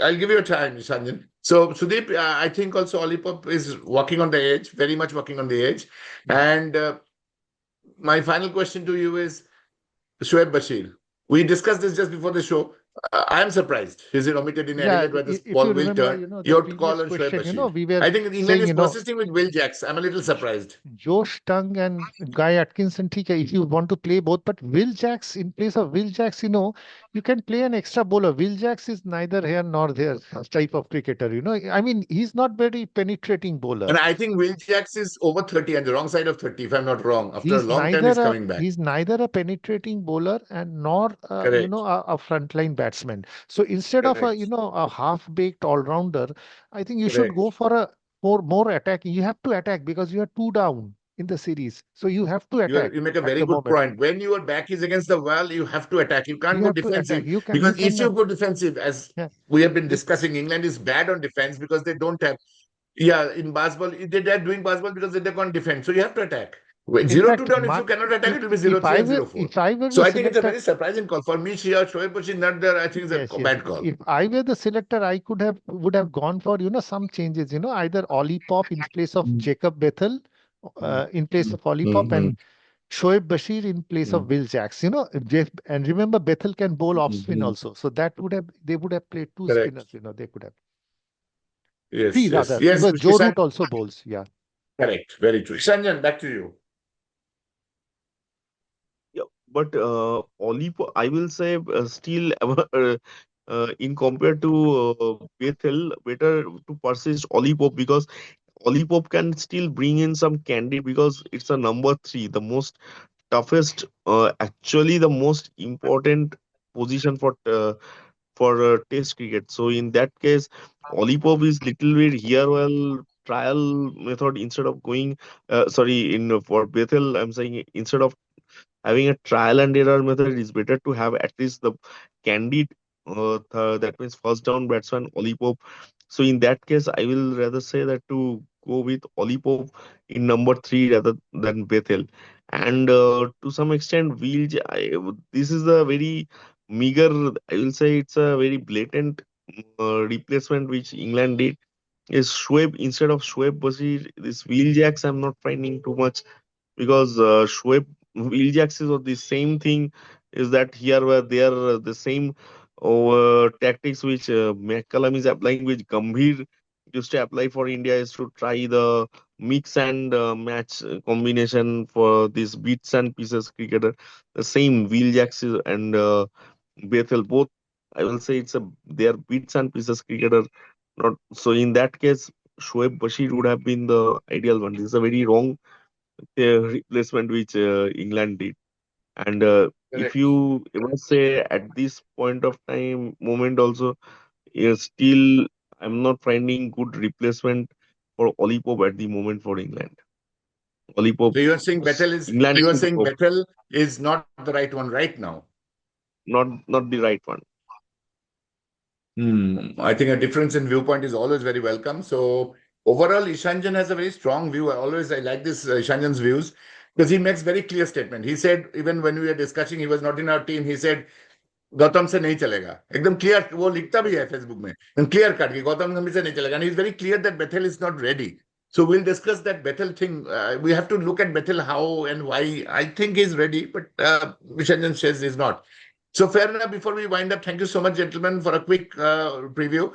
Speaker 1: I'll give you a time, Shanjan. So, Sudeep, I think also Olipop is walking on the edge, very much walking on the edge.
Speaker 2: Yeah.
Speaker 1: And my final question to you is Shoaib Bashir. We discussed this just before the show. I am surprised. He's omitted in
Speaker 2: Yeah,
Speaker 1: Adelaide where the
Speaker 2: if
Speaker 1: ball
Speaker 2: you
Speaker 1: will
Speaker 2: remember,
Speaker 1: turn.
Speaker 2: the
Speaker 1: Your call
Speaker 2: previous
Speaker 1: on Shoaib
Speaker 2: question,
Speaker 1: Bashir.
Speaker 2: we were
Speaker 1: I think England
Speaker 2: saying,
Speaker 1: is persisting with Will Jacks. I'm a little surprised.
Speaker 2: Josh Tongue and Guy Atkinson, TK, if you want to play both, but Will Jacks, in place of Will Jacks, you can play an extra bowler. Will Jacks is neither here nor there type of cricketer, I mean, he's not very penetrating bowler.
Speaker 1: And I think Will Jacks is over 30 and the wrong side of 30, if I'm not wrong. After a long time, he's coming back.
Speaker 2: He's neither a penetrating bowler and nor
Speaker 1: Correct.
Speaker 2: a frontline batsman. So instead of
Speaker 1: Correct.
Speaker 2: a half-baked all-rounder, I think you should
Speaker 1: Correct.
Speaker 2: go for a more attacking. You have to attack because you are two down in the series. So you have to attack
Speaker 1: You make a
Speaker 2: at
Speaker 1: very
Speaker 2: the
Speaker 1: good
Speaker 2: moment.
Speaker 1: point. When your back is against the wall, you have to attack. You can't
Speaker 2: You
Speaker 1: go
Speaker 2: have to attack.
Speaker 1: defensive
Speaker 2: You
Speaker 1: because if
Speaker 2: cannot.
Speaker 1: you go defensive, as
Speaker 2: Yeah.
Speaker 1: we have been
Speaker 2: If
Speaker 1: discussing, England is bad on defense because they don't have. Yeah, in baseball, they're doing baseball because they can't defend. So you have to attack. With
Speaker 2: In
Speaker 1: 0-2
Speaker 2: fact,
Speaker 1: down, if you cannot attack, it will be 0-3 and 0-4.
Speaker 2: if I were
Speaker 1: So
Speaker 2: the
Speaker 1: I think it's a
Speaker 2: selector,
Speaker 1: very surprising call. For me, Shoaib Bashir not there, I think it's
Speaker 2: yes,
Speaker 1: a
Speaker 2: yes.
Speaker 1: bad call.
Speaker 2: If I were the selector, I would have gone for, some changes, either Ollie Pop in place of
Speaker 1: Mm,
Speaker 2: Jacob Bethel,
Speaker 1: mm,
Speaker 2: in place
Speaker 1: mm,
Speaker 2: of Ollie Pop,
Speaker 1: mm,
Speaker 2: and Shoaib Bashir in place of
Speaker 1: mm,
Speaker 2: Will Jacks. And remember Bethel can bowl off spin
Speaker 1: mm.
Speaker 2: also. So they would have played two
Speaker 1: Correct.
Speaker 2: spinners, they could have
Speaker 1: Yes,
Speaker 2: three
Speaker 1: yes,
Speaker 2: rather,
Speaker 1: yes,
Speaker 2: because Joe
Speaker 1: Ishan.
Speaker 2: Root also bowls. Yeah.
Speaker 1: Correct. Very true. Ishanjan, back to you.
Speaker 3: Yeah, but Olipo, I will say still in compared to Bethel, better to persist Olipop because Olipop can still bring in some candy because it's a number three, the most toughest, actually the most important position for Test cricket. So in that case, Olipop is little bit here well trial method instead of going. Sorry, in for Bethel, I'm saying instead of having a trial and error method, it is better to have at least the candid, that means first down batsman Olipop. So in that case, I will rather say that to go with Olipop in number three rather than Bethel. And to some extent, this is a very meager, I will say it's a very blatant replacement which England did. Is Shoaib instead of Shoaib Bashir, this Wheel Jacks I'm not finding too much because Shoaib Wheeljack is of the same thing is that here were there the same tactics which McCallum is applying, which Gambhir used to apply for India is to try the mix and match combination for these bits and pieces cricketer. The same Wheeljacks and Bethel both. I will say they are bits and pieces cricketer. Not so in that case, Shoaib Bashir would have been the ideal one. This is a very wrong replacement which England did. And if
Speaker 1: Correct.
Speaker 3: you ever say at this point of time, moment also, still I'm not finding good replacement for Olipop at the moment for England. Olipop,
Speaker 1: So
Speaker 3: England
Speaker 1: you are
Speaker 3: should
Speaker 1: saying
Speaker 3: go,
Speaker 1: Bethel is not the right one right now.
Speaker 3: not the right one.
Speaker 1: I think a difference in viewpoint is always very welcome. So overall, Ishanjan has a very strong view. I like this Ishanjan's views because he makes very clear statement. He said even when we were discussing, he was not in our team. He said Gautam से नहीं चलेगा एकदम clear वो लिखता भी है Facebook में clear cut कि गौतम गंभीर से नहीं चलेगा and he's very clear that Bethel is not ready. So we'll discuss that Bethel thing. We have to look at Bethel how and why. I think he's ready, but Vishanjan says he's not. So fair enough. Before we wind up, thank you so much, gentlemen, for a quick preview.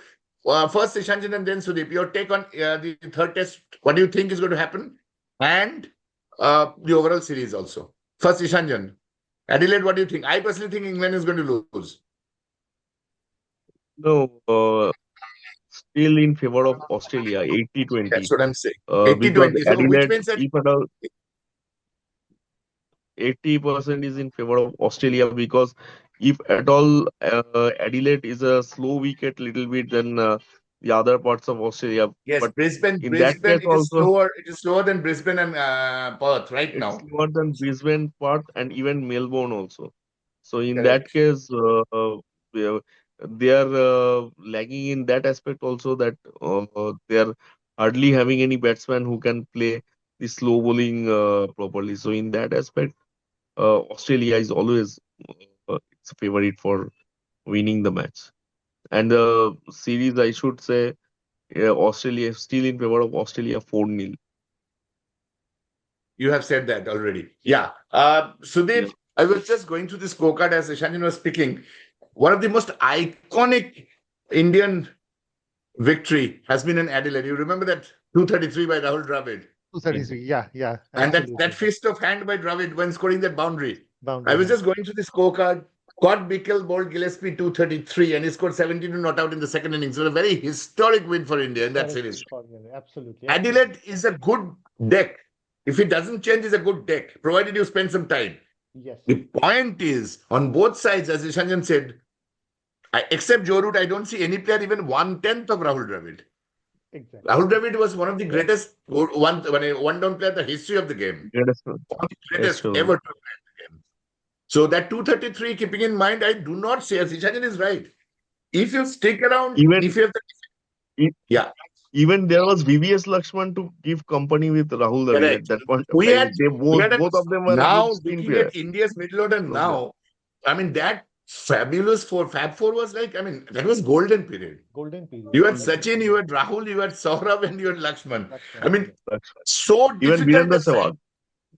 Speaker 1: First, Ishanjan and then Sudip, your take on the third test. What do you think is going to happen? And the overall series also. First, Ishanjan. Adelaide, what do you think? I personally think England is going to lose.
Speaker 3: No, still in favor of Australia, 80-20.
Speaker 1: That's what I'm saying.
Speaker 3: Because
Speaker 1: 80-20. So which
Speaker 3: Adelaide,
Speaker 1: means that
Speaker 3: if at all, 80% is in favor of Australia because if at all Adelaide is a slow wicket little bit than the other parts of Australia.
Speaker 1: yes,
Speaker 3: But
Speaker 1: Brisbane,
Speaker 3: in that case
Speaker 1: it is
Speaker 3: also
Speaker 1: slower. It is slower than Brisbane and Perth right
Speaker 3: it's
Speaker 1: now.
Speaker 3: slower than Brisbane, Perth, and even Melbourne also. So in that
Speaker 1: Correct.
Speaker 3: case, they are lagging in that aspect also that they are hardly having any batsman who can play the slow bowling properly. So in that aspect, Australia is always it's a favorite for winning the match. And the series, I should say, Australia is still in favor of Australia 4-0.
Speaker 1: You have said that already. Yeah.
Speaker 3: Yeah.
Speaker 1: Sudip, I was just going through this scorecard as Ishanjan was speaking. One of the most iconic Indian victory has been in Adelaide. You remember that 233 by Rahul Dravid?
Speaker 2: 233. Yeah, yeah,
Speaker 1: And that
Speaker 2: absolutely.
Speaker 1: fist of hand by Dravid when scoring that boundary. I
Speaker 2: Boundary.
Speaker 1: was
Speaker 2: Yeah.
Speaker 1: just going through the scorecard. Scott Bickel bowled Gillespie 233 and he scored 17 not out in the second innings. So a very historic win for India in that
Speaker 2: Historic
Speaker 1: series.
Speaker 2: win for India. Absolutely, absolutely.
Speaker 1: Adelaide is a good deck. If it doesn't change, it's a good deck, provided you spend some time.
Speaker 2: Yes,
Speaker 1: The point is, on both sides, as Ishanjan said, except Joe Root, I don't see any player even one-tenth of Rahul Dravid.
Speaker 2: exactly.
Speaker 1: Rahul Dravid was one of the greatest one-down player in the history of the game.
Speaker 3: That is true.
Speaker 1: One of the
Speaker 3: That's
Speaker 1: greatest
Speaker 3: true.
Speaker 1: ever to play the game. So that 233, keeping in mind, I do not say, as Ishanjan is right. If you stick around,
Speaker 3: Even
Speaker 1: if you have the...
Speaker 3: e-
Speaker 1: Yeah.
Speaker 3: Even there was VVS Lakshman to give company with Rahul Dravid at
Speaker 1: Correct.
Speaker 3: that point of
Speaker 1: We
Speaker 3: time.
Speaker 1: had
Speaker 3: They
Speaker 1: we
Speaker 3: both
Speaker 1: had a,
Speaker 3: both of them were a
Speaker 1: now
Speaker 3: good spin
Speaker 1: looking
Speaker 3: player.
Speaker 1: at India's middle order
Speaker 3: So yeah,
Speaker 1: now. I mean, that fabulous Fab Four was like, I mean, that was golden period.
Speaker 2: Golden period.
Speaker 1: You had
Speaker 3: golden
Speaker 1: Sachin, you had Rahul, you had Saurabh, and you had Lakshman. I
Speaker 2: Lakshman,
Speaker 1: mean,
Speaker 2: yes.
Speaker 3: Lakshman.
Speaker 1: so
Speaker 3: Even
Speaker 1: difficult
Speaker 3: Virendra
Speaker 1: a side.
Speaker 3: Sehwag.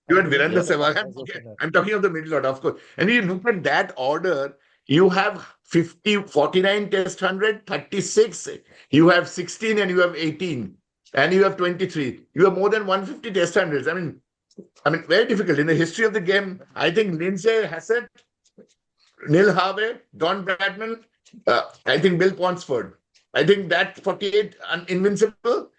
Speaker 1: You
Speaker 2: And
Speaker 1: had
Speaker 2: Virendra
Speaker 1: Virendra
Speaker 3: Yeah.
Speaker 1: Sehwag.
Speaker 2: Sehwag as opener.
Speaker 1: I'm talking of the middle order, of course. And you look at that order, you have 50, 49 test 100, 36, you have 16, and you have 18, and you have 23. You have more than 150 test hundreds. I mean, very difficult. In the history of the game, I think Lindsay Hassett, Neil Harvey, Don Bradman, I think Bill Ponsford. I think that 48 invincible.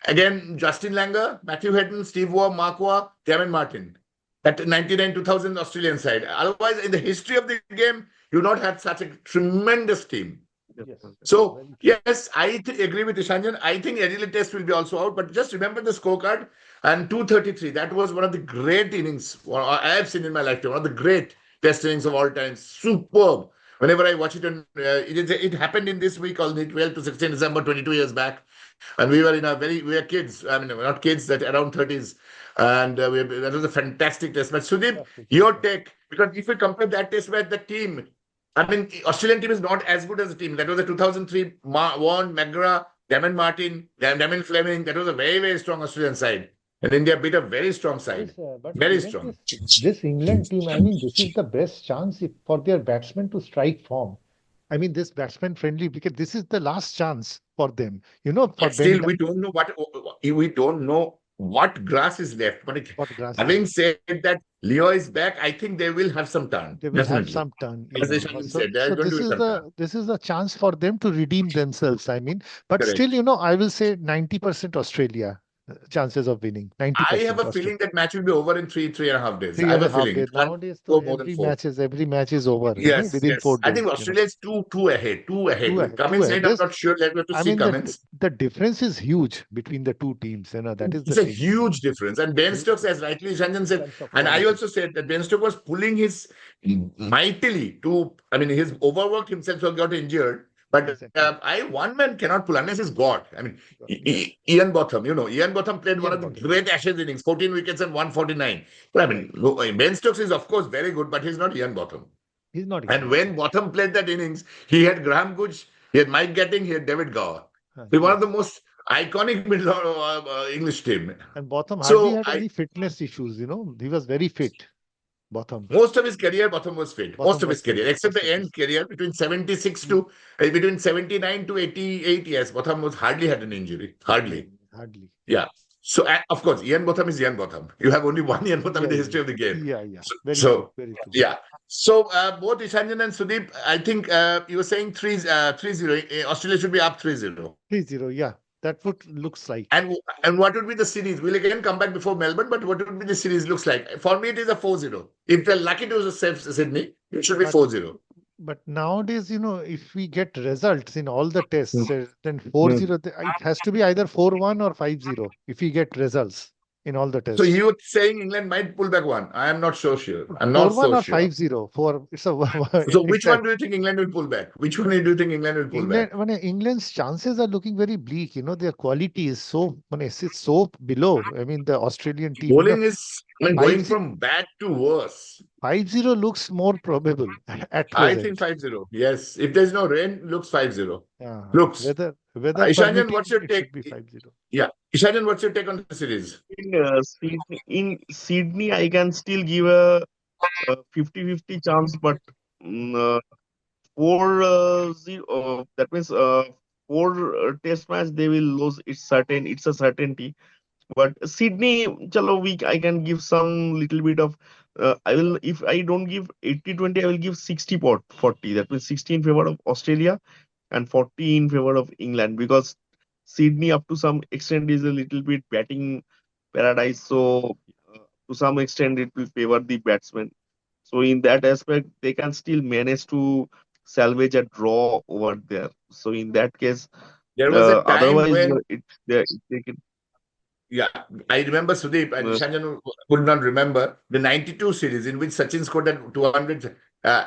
Speaker 1: Again, Justin Langer, Matthew Hedden, Steve Waugh, Mark Waugh, Gavin Martin. That 99 2000 Australian side. Otherwise, in the history of the game, you not had such a tremendous team.
Speaker 2: Yes.
Speaker 1: So,
Speaker 2: Very true.
Speaker 1: yes, I agree with Ishanjan. I think Adelaide Test will be also out, but just remember the scorecard and 233. That was one of the great innings I have seen in my lifetime. One of the great Test innings of all time. Superb. Whenever I watch it, it happened in this week, only 12 to 16 December, 22 years back. And we were we were kids. I mean, we're not kids, that around 30s. And that was a fantastic test match. Sudip,
Speaker 2: Fantastic.
Speaker 1: your take, because if you compare that test match, the team, I mean, Australian team is not as good as the team. That was the 2003 Vaughan, McGrath, Damon Martin, Damon Fleming. That was a very, very strong Australian side. And India beat a very strong side.
Speaker 2: Yes, but
Speaker 1: Very
Speaker 2: even
Speaker 1: strong.
Speaker 2: this England team, I mean, this is the best chance for their batsmen to strike form. I mean, this batsman friendly because this is the last chance for them. You know, for
Speaker 1: But still,
Speaker 2: Ben
Speaker 1: we don't know what grass is left. But
Speaker 2: what grass is.
Speaker 1: having said that, Leo is back, I think they will have some turn.
Speaker 2: They will have
Speaker 1: Definitely.
Speaker 2: some turn, you
Speaker 1: As
Speaker 2: know.
Speaker 1: Ishanjan
Speaker 2: So,
Speaker 1: said, they are
Speaker 2: so
Speaker 1: going to
Speaker 2: this
Speaker 1: be
Speaker 2: is
Speaker 1: some turn.
Speaker 2: a chance for them to redeem themselves. I mean, but
Speaker 1: Correct.
Speaker 2: still, you know, I will say 90% Australia chances of winning.
Speaker 1: I have
Speaker 2: 90%
Speaker 1: a feeling
Speaker 2: Australia.
Speaker 1: that match will be over in 3.5 days. I
Speaker 2: Three
Speaker 1: have
Speaker 2: and
Speaker 1: a
Speaker 2: a half
Speaker 1: feeling.
Speaker 2: days.
Speaker 1: It can't
Speaker 2: Nowadays,
Speaker 1: go
Speaker 2: so
Speaker 1: more than 4.
Speaker 2: every match is over, you know,
Speaker 1: Yes,
Speaker 2: within
Speaker 1: yes.
Speaker 2: 4
Speaker 1: I
Speaker 2: days,
Speaker 1: think
Speaker 2: you know.
Speaker 1: Australia is two ahead. Two ahead.
Speaker 2: Two ahead,
Speaker 1: Cummins side, I'm
Speaker 2: This,
Speaker 1: not sure. Let's have to
Speaker 2: I
Speaker 1: see
Speaker 2: mean,
Speaker 1: Cummins.
Speaker 2: the difference is huge between the two teams, you know, that is
Speaker 1: It's
Speaker 2: the
Speaker 1: a
Speaker 2: thing.
Speaker 1: huge difference. And Ben
Speaker 2: Huge
Speaker 1: Stokes, as rightly Shanjan
Speaker 2: in
Speaker 1: said,
Speaker 2: terms of
Speaker 1: and I
Speaker 2: quality.
Speaker 1: also said that Ben Stokes was pulling his mightily to, I mean, he's overworked himself, so got injured. But
Speaker 2: Exactly.
Speaker 1: one man cannot pull unless he's God. I mean,
Speaker 2: Yes.
Speaker 1: Ian Botham, Ian Botham played one
Speaker 2: Ian
Speaker 1: of the
Speaker 2: Botham,
Speaker 1: great Ashes innings, 14 wickets and 149. But I mean, Ben Stokes is, of course, very good, but he's not Ian Botham.
Speaker 2: He's not Ian
Speaker 1: And when Botham played that innings, he had Graham Gooch, he had Mike Gatting, he had David Gower. He's one of the most iconic middle English team.
Speaker 2: And Botham hardly
Speaker 1: So
Speaker 2: had any fitness issues, you know. He was very fit, Botham.
Speaker 1: most of his career, Botham was fit. Most
Speaker 2: Botham
Speaker 1: of his
Speaker 2: was fit.
Speaker 1: career, except
Speaker 2: Most
Speaker 1: the
Speaker 2: of his.
Speaker 1: end career between 76 to between 79 to 88 years, Botham was hardly had an injury. Hardly.
Speaker 2: Hardly.
Speaker 1: Yeah. So of course, Ian Botham is Ian Botham. You have only one Ian Botham in the history of the game.
Speaker 2: Yeah. Very
Speaker 1: So
Speaker 2: true. Very true.
Speaker 1: yeah. So both Ishanjan and Sudip, I think you were saying 3-0. Australia should be up 3-0.
Speaker 2: 3-0, yeah. That would looks like.
Speaker 1: And what would be the series? We'll again come back before Melbourne, but what would be the series looks like? For me, it is a 4-0. If they're lucky to save Sydney, it should be 4-0.
Speaker 2: But nowadays, you know, if we get results in all the tests, then 4-0, it has to be either 4-1 or 5-0 if we get results in all the tests.
Speaker 1: So you're saying England might pull back one? I am not so sure. I'm
Speaker 2: 4-1
Speaker 1: not so
Speaker 2: or
Speaker 1: sure.
Speaker 2: 5-0. It's a.
Speaker 1: So which one do you think England will pull back? Which one do you think England will pull back?
Speaker 2: England's chances are looking very bleak. You know, their quality is it's so below. I mean, the Australian team.
Speaker 1: Bowling is going from bad to worse.
Speaker 2: 5-0 looks more probable at present.
Speaker 1: I think 5-0. Yes. If there's no rain, looks 5-0. Looks.
Speaker 2: Weather
Speaker 1: Ishanjan, what's your take?
Speaker 2: It should be 5-0.
Speaker 1: Yeah. Ishanjan, what's your take on the series?
Speaker 3: In Sydney, I can still give a 50-50 chance, but 4-0, that means 4 test match they will lose. It's certain. It's a certainty. But Sydney, I can give some little bit of. I will, if I don't give 80-20, I will give 60-40. That means 60 in favor of Australia and 40 in favor of England, because Sydney up to some extent is a little bit batting paradise. So to some extent it will favor the batsmen. So in that aspect, they can still manage to salvage a draw over there. So in that case,
Speaker 1: there was a time
Speaker 3: otherwise
Speaker 1: when
Speaker 3: they can.
Speaker 1: Yeah, I remember Sudip and Ishanjan could not remember the 92 series in which Sachin scored at 200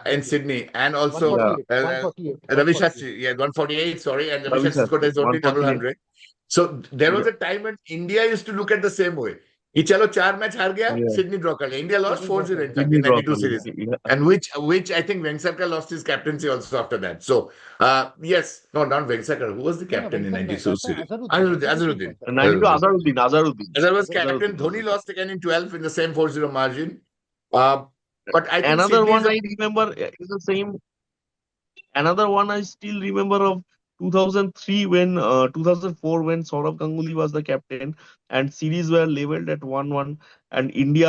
Speaker 1: in Sydney, and also
Speaker 2: 148.
Speaker 1: Ravi Shastri, 148, sorry, and Ravi Shastri scored his only double
Speaker 3: 148.
Speaker 1: 100. So there was
Speaker 3: Yeah.
Speaker 1: a time when India used to look at the same way. कि चलो 4 match हार गया,
Speaker 3: Yeah.
Speaker 1: Sydney draw कर लिया. India lost
Speaker 2: Sydney draw
Speaker 1: 4-0
Speaker 2: कर
Speaker 1: in
Speaker 2: लिया.
Speaker 1: fact
Speaker 3: Sydney
Speaker 1: in
Speaker 3: draw
Speaker 1: 92
Speaker 3: कर
Speaker 1: series.
Speaker 3: लिया. Yeah.
Speaker 1: And which I think Vengsarkar lost his captaincy also after that. So yes, no, not Vengsarkar. Who was the
Speaker 2: No, no,
Speaker 1: captain in
Speaker 2: Venkar,
Speaker 1: 92
Speaker 2: that time
Speaker 1: series?
Speaker 2: Azharuddin. Azharuddin
Speaker 1: Azharuddin.
Speaker 2: was the captain.
Speaker 3: 92
Speaker 1: Azharuddin.
Speaker 3: Azharuddin.
Speaker 1: Azhar was
Speaker 2: Azharuddin.
Speaker 1: captain.
Speaker 3: Azharuddin was
Speaker 1: Dhoni
Speaker 3: the
Speaker 1: lost again in 12 in the same 4-0 margin. Uh, but I think
Speaker 3: Another
Speaker 1: Sydney is
Speaker 3: one
Speaker 1: a
Speaker 3: I remember is the same. Another one I still remember of 2003 when 2004 when Saurav Ganguly was the captain and series were leveled at 1-1 and India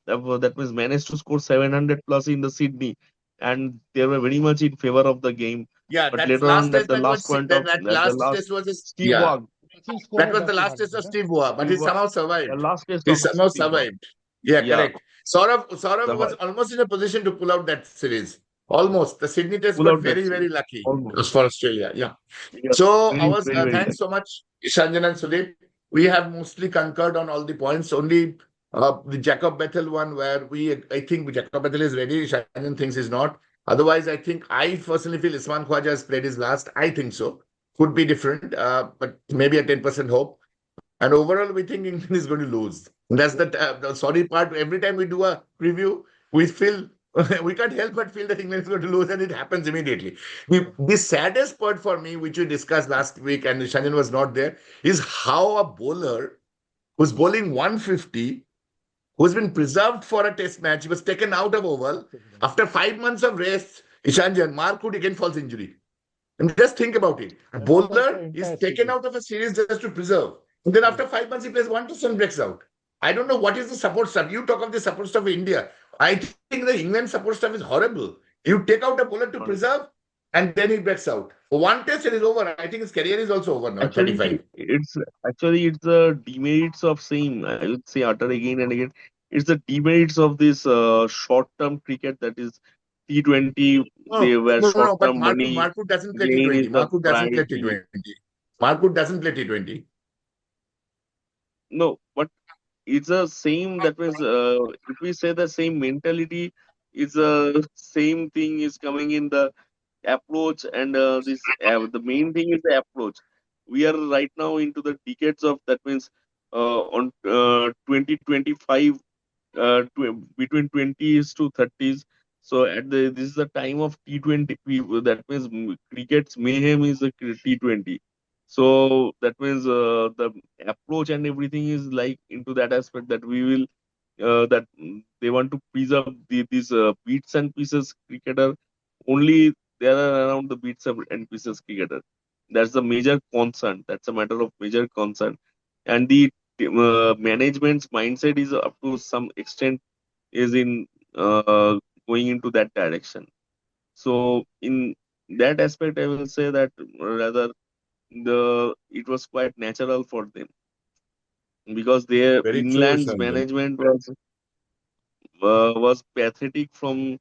Speaker 3: that was managed to score 700 plus in the Sydney and they were very much in favor of the game.
Speaker 1: yeah.
Speaker 3: But
Speaker 1: That
Speaker 3: later
Speaker 1: last
Speaker 3: on, at
Speaker 1: test
Speaker 3: the
Speaker 1: that
Speaker 3: last
Speaker 1: was
Speaker 3: point
Speaker 1: that,
Speaker 3: of
Speaker 1: that
Speaker 3: at the
Speaker 1: last
Speaker 3: last,
Speaker 1: test was a,
Speaker 3: Steve
Speaker 1: yeah.
Speaker 3: Waugh,
Speaker 2: Sachin
Speaker 1: That
Speaker 2: scored
Speaker 1: was
Speaker 2: at
Speaker 1: the
Speaker 2: that
Speaker 1: last
Speaker 2: time,
Speaker 1: test of
Speaker 2: right?
Speaker 1: Steve Waugh, but
Speaker 3: Steve
Speaker 1: he
Speaker 3: Waugh,
Speaker 1: somehow
Speaker 3: the
Speaker 1: survived.
Speaker 3: last test
Speaker 1: He
Speaker 3: of
Speaker 1: somehow
Speaker 3: Steve Waugh.
Speaker 1: survived. Yeah,
Speaker 3: Yeah,
Speaker 1: correct. Saurav was
Speaker 3: survived.
Speaker 1: almost in a position to pull out that series. Almost. The Sydney test
Speaker 3: Pull
Speaker 1: got
Speaker 3: out that
Speaker 1: very, very
Speaker 3: series.
Speaker 1: lucky
Speaker 3: Almost.
Speaker 1: for Australia. Yeah.
Speaker 3: Yes,
Speaker 1: So
Speaker 3: very,
Speaker 1: our
Speaker 3: very, very
Speaker 1: thanks
Speaker 3: lucky.
Speaker 1: so much, Ishanjan and Sudip. We have mostly concurred on all the points. Only the Jacob Bethel one where I think Jacob Bethel is ready. Ishanjan thinks he's not. Otherwise, I personally feel Isman Khwaja has played his last. I think so. Could be different, but maybe a 10% hope. And overall, we think England is going to lose. That's the sorry part. Every time we do a preview, we feel we can't help but feel that England is going to lose, and it happens immediately. The saddest part for me, which we discussed last week, and Shanjan was not there, is how a bowler who's bowling 150, who's been preserved for a test match, he was taken out of Oval after 5 months of rest. Ishanjan, Markwood again falls injury. And just think about it. A
Speaker 2: And out of the
Speaker 1: bowler is
Speaker 2: entire
Speaker 1: taken
Speaker 2: series.
Speaker 1: out of a series just to preserve. And then
Speaker 2: Right.
Speaker 1: after 5 months, he plays 1 test and breaks out. I don't know what is the support staff. You talk of the support staff of India. I think the England support staff is horrible. You take out a bowler to preserve and then he breaks out. For 1 test, it is over. I think his career is also over now at
Speaker 3: Actually,
Speaker 1: 35.
Speaker 3: it's the demerits of same. I would say utter again and again. It's the demerits of this short-term cricket that is T20. They
Speaker 1: No,
Speaker 3: were
Speaker 1: no, no, no. But
Speaker 3: short-term money.
Speaker 1: Markwood doesn't play
Speaker 3: Gain is
Speaker 1: T20.
Speaker 3: the
Speaker 1: Markwood doesn't play
Speaker 3: priority.
Speaker 1: T20. Markwood doesn't play T20.
Speaker 3: No, but it's the same. That means if we say the same mentality, is the same thing is coming in the approach and this the main thing is the approach. We are right now into the decades of that means on 2025 between 20s to 30s. So at the this is the time of T20. That means cricket's mayhem is the T20. So that means the approach and everything is like into that aspect that we will that they want to preserve these beats and pieces cricketer only there are around the and pieces cricketer. That's the major concern. That's a matter of major concern. And the management's mindset is up to some extent is in going into that direction. So in that aspect, I will say that rather it was quite natural for them because their
Speaker 1: Very true,
Speaker 3: England's
Speaker 1: Shanjan.
Speaker 3: management was pathetic from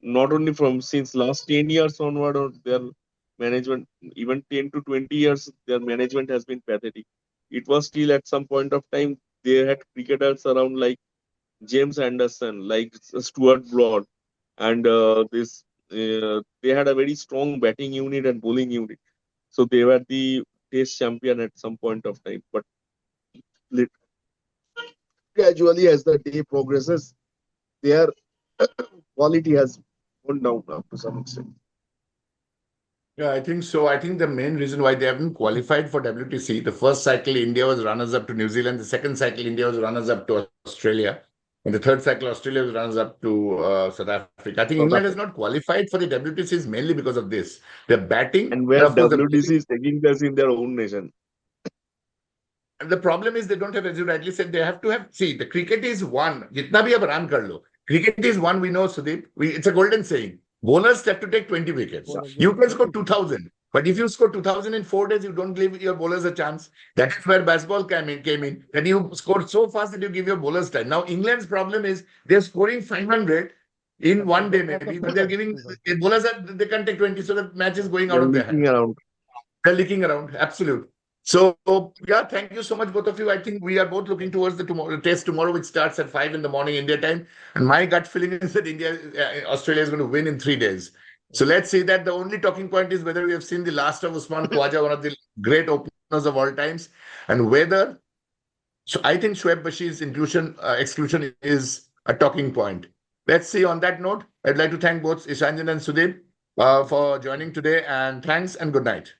Speaker 3: not only from since last 10 years onward or their management even 10 to 20 years their management has been pathetic. It was still at some point of time they had cricketers around like James Anderson, like Stuart Broad, and this they had a very strong batting unit and bowling unit. So they were the test champion at some point of time. But lit- gradually, as the day progresses, their quality has gone down up to some extent.
Speaker 1: Yeah, I think so. I think the main reason why they haven't qualified for WTC, the first cycle India was runners up to New Zealand, the second cycle India was runners up to Australia, and the third cycle Australia was runners up to South Africa. I think
Speaker 3: South
Speaker 1: England has
Speaker 3: Africa.
Speaker 1: not qualified for the WTCs mainly because of this. Their batting,
Speaker 3: And
Speaker 1: and
Speaker 3: where
Speaker 1: of course the
Speaker 3: WTC
Speaker 1: bowling.
Speaker 3: is taking place in their own nation.
Speaker 1: And the problem is they don't have, as you rightly said, they have to have. See, the cricket is one. Jitna bhi ab run kar lo. Cricket is one. We know, Sudip. It's a golden saying. Bowlers have to take 20 wickets.
Speaker 3: Yeah.
Speaker 1: You can score 2,000, but if you score 2,000 in 4 days, you don't give your bowlers a chance. That is where baseball came in. That you scored so fast that you give your bowlers time. Now England's problem is they're scoring 500 in
Speaker 2: But
Speaker 1: one
Speaker 2: they
Speaker 1: day
Speaker 2: don't have the
Speaker 1: maybe, but they're
Speaker 2: bowlers
Speaker 1: giving
Speaker 2: to run.
Speaker 1: bowlers they can take 20, so the match is going out
Speaker 3: They're
Speaker 1: of their
Speaker 3: leaking
Speaker 1: hands.
Speaker 3: around.
Speaker 1: They're leaking around. Absolute. So yeah, thank you so much, both of you. I think we are both looking towards the test tomorrow, which starts at 5 in the morning India time. And my gut feeling is that Australia is going to win in 3 days. So let's see that. The only talking point is whether we have seen the last of Usman Khawaja, one of the great openers openers of all times, and whether. So I think Shoaib Bashir's exclusion is a talking point. Let's see. On that note, I'd like to thank both Ishanjan and Sudip for joining today, and thanks and good night.